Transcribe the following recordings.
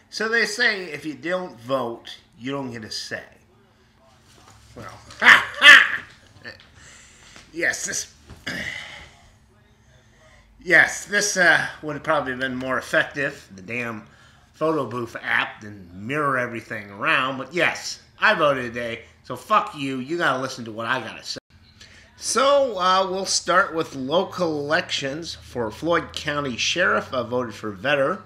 So they say if you don't vote, you don't get a say. Well, yes, this would have probably been more effective. The damn photo booth app and mirror everything around. But yes, I voted today. So fuck you. You gotta listen to what I gotta say. So we'll start with local elections for Floyd County Sheriff. I voted for Vetter.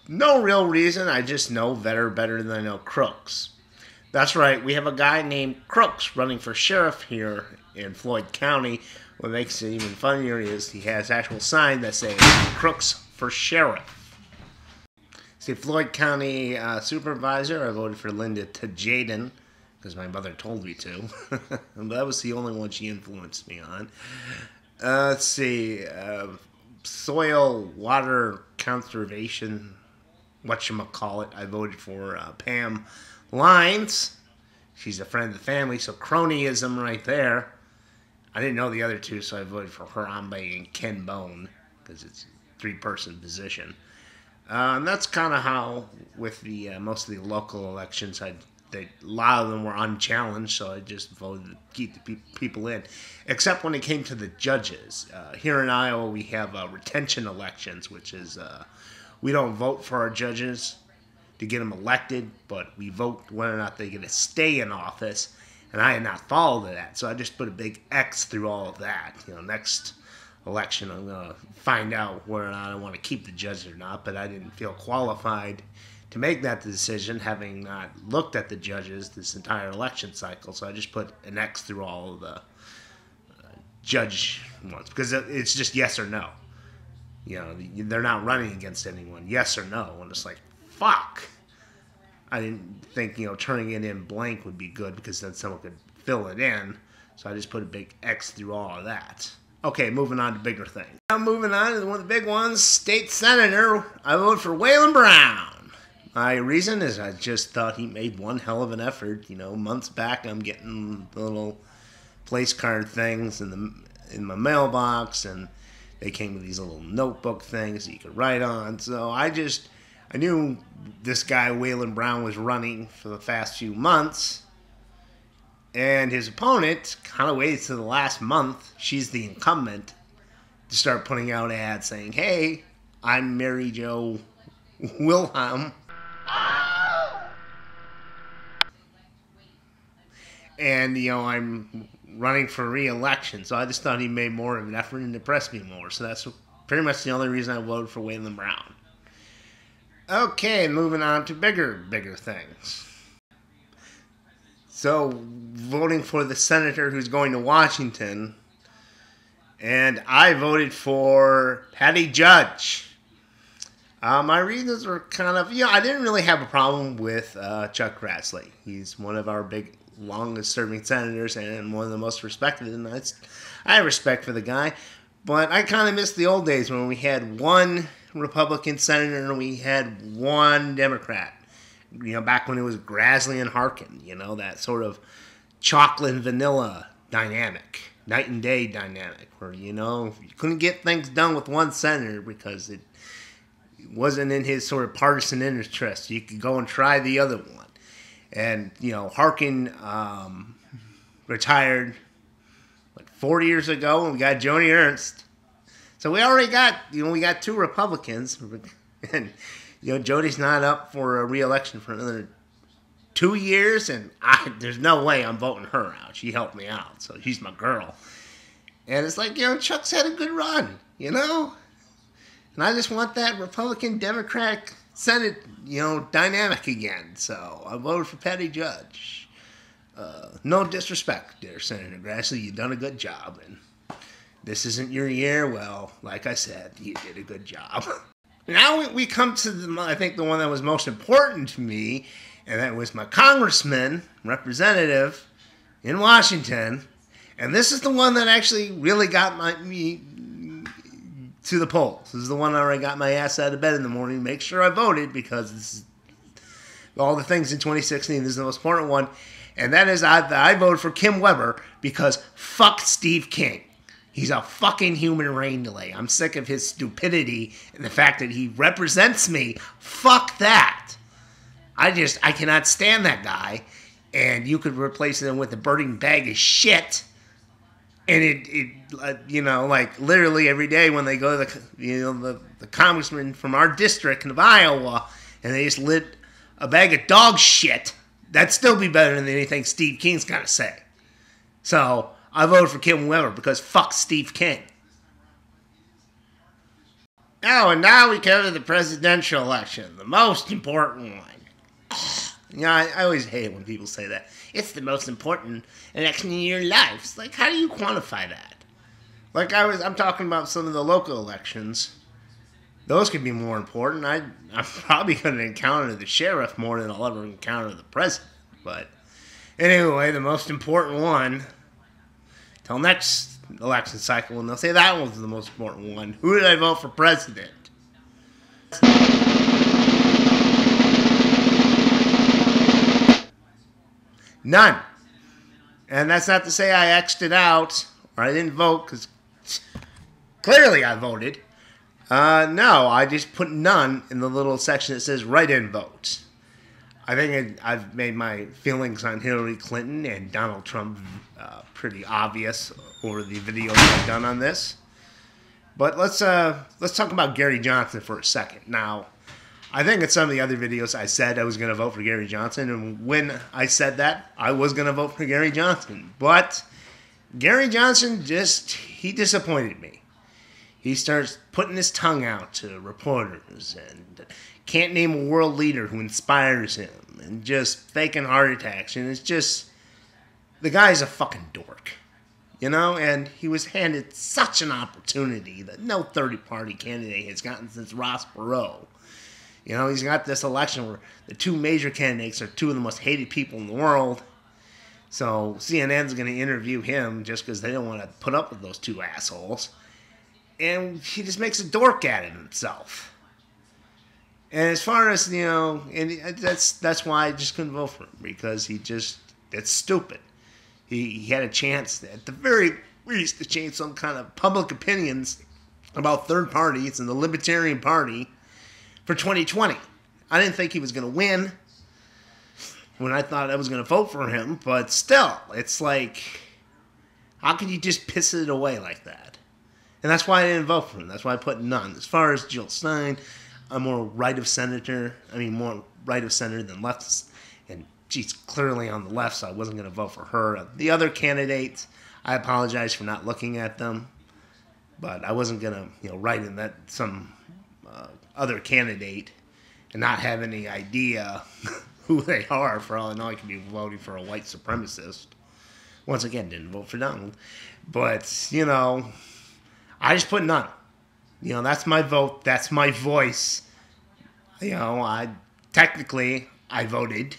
No real reason. I just know Vetter better than I know Crooks. That's right. We have a guy named Crooks running for sheriff here in Floyd County. What makes it even funnier is he has actual sign that says Crooks for sheriff. See, Floyd County Supervisor, I voted for Linda Tajaden because my mother told me to. That was the only one she influenced me on. Let's see. Soil, water conservation, whatchamacallit, I voted for Pam Lines. She's a friend of the family, so cronyism right there. I didn't know the other two, so I voted for Harambe and Ken Bone because it's a three-person position. And that's kind of how, with the most of the local elections, a lot of them were unchallenged, so I just voted to keep the people in. Except when it came to the judges. Here in Iowa, we have retention elections, which is we don't vote for our judges to get them elected, but we vote whether or not they get to stay in office. And I had not followed that, so I just put a big X through all of that. Next election, I'm going to find out whether or not I want to keep the judges or not, but I didn't feel qualified to make that decision, having not looked at the judges this entire election cycle. So I just put an X through all of the judge ones, because it's just yes or no. They're not running against anyone, yes or no. And it's like, fuck. I didn't think, turning it in blank would be good because then someone could fill it in. So I just put a big X through all of that. Okay, moving on to bigger things. Now moving on to one of the big ones, state senator. I voted for Waylon Brown. My reason is I just thought he made one hell of an effort. Months back I'm getting the little place card things in my mailbox, and they came with these little notebook things that you could write on. So I knew this guy, Waylon Brown, was running for the past few months. And his opponent kind of waited to the last month. She's the incumbent to start putting out ads saying, hey, I'm Mary Jo Wilhelm. And, I'm running for re-election. So I just thought he made more of an effort and impressed me more. So that's pretty much the only reason I voted for Waylon Brown. Okay, moving on to bigger things. So, voting for the senator who's going to Washington, and I voted for Patty Judge. My reasons were kind of, I didn't really have a problem with Chuck Grassley. He's one of our big, longest-serving senators and one of the most respected, and I have respect for the guy. But I kind of miss the old days when we had one Republican senator and we had one Democrat. Back when it was Grassley and Harkin, that sort of chocolate and vanilla dynamic, night and day dynamic, where, you couldn't get things done with one senator because it wasn't in his sort of partisan interest. You could go and try the other one. And, Harkin retired, 4 years ago, and we got Joni Ernst. So we already got, we got two Republicans, and Jodi's not up for a re-election for another 2 years, and there's no way I'm voting her out. She helped me out, so she's my girl. And it's like, Chuck's had a good run, And I just want that Republican-Democratic Senate, dynamic again. So I voted for Patty Judge. No disrespect there, Senator Grassley. You've done a good job, and this isn't your year. Well, like I said, you did a good job. Now we come to, I think, the one that was most important to me, and that was my congressman, representative in Washington. And this is the one that actually really got me to the polls. This is the one where I got my ass out of bed in the morning to make sure I voted, because this is all the things in 2016. This is the most important one. And that is I voted for Kim Weber because fuck Steve King. He's a fucking human rain delay. I'm sick of his stupidity and the fact that he represents me. Fuck that. I cannot stand that guy. And you could replace him with a burning bag of shit. And like literally every day when they go to the congressman from our district of Iowa, and they just lit a bag of dog shit, that'd still be better than anything Steve King's got to say. So I voted for Kim Weber because fuck Steve King. Oh, and now we come to the presidential election, the most important one. I always hate it when people say that. It's the most important election in your life. It's like, how do you quantify that? Like I'm talking about some of the local elections. Those could be more important. I'm probably going to encounter the sheriff more than I'll ever encounter the president. But anyway, the most important one, till next election cycle, and they'll say that was the most important one. Who did I vote for president? None. And that's not to say I X'd it out, or I didn't vote, because clearly I voted. No, I just put none in the little section that says write-in votes. I think I've made my feelings on Hillary Clinton and Donald Trump pretty obvious over the videos I've done on this. But let's talk about Gary Johnson for a second. Now, I think in some of the other videos I said I was going to vote for Gary Johnson, and when I said that, I was going to vote for Gary Johnson. But Gary Johnson he disappointed me. He starts putting his tongue out to reporters and can't name a world leader who inspires him and just faking heart attacks. And it's just, the guy's a fucking dork, and he was handed such an opportunity that no third-party candidate has gotten since Ross Perot. He's got this election where the two major candidates are two of the most hated people in the world. So CNN's going to interview him just because they don't want to put up with those two assholes. And he just makes a dork at it himself. And as far as, and that's why I just couldn't vote for him, because it's stupid. He had a chance, at the very least, to change some kind of public opinions about third parties and the Libertarian Party for 2020. I didn't think he was going to win when I thought I was going to vote for him, but still, it's like, how can you just piss it away like that? And that's why I didn't vote for him. That's why I put none. As far as Jill Stein, I'm more right of center than left. And she's clearly on the left, so I wasn't going to vote for her. The other candidates, I apologize for not looking at them. But I wasn't going to, write in that some other candidate and not have any idea who they are. For all I know, I could be voting for a white supremacist. Once again, didn't vote for Donald. But, I just put none. That's my vote. That's my voice. I voted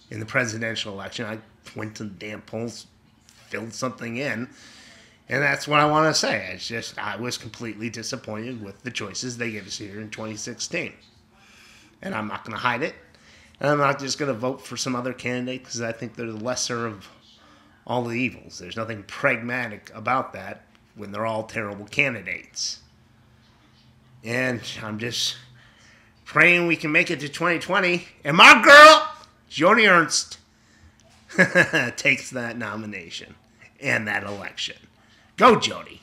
in the presidential election. I went to the damn polls, filled something in, and that's what I want to say. It's just I was completely disappointed with the choices they gave us here in 2016. And I'm not going to hide it. And I'm not just going to vote for some other candidate because I think they're the lesser of all the evils. There's nothing pragmatic about that when they're all terrible candidates. And I'm just praying we can make it to 2020. And my girl, Joni Ernst, takes that nomination and that election. Go, Joni.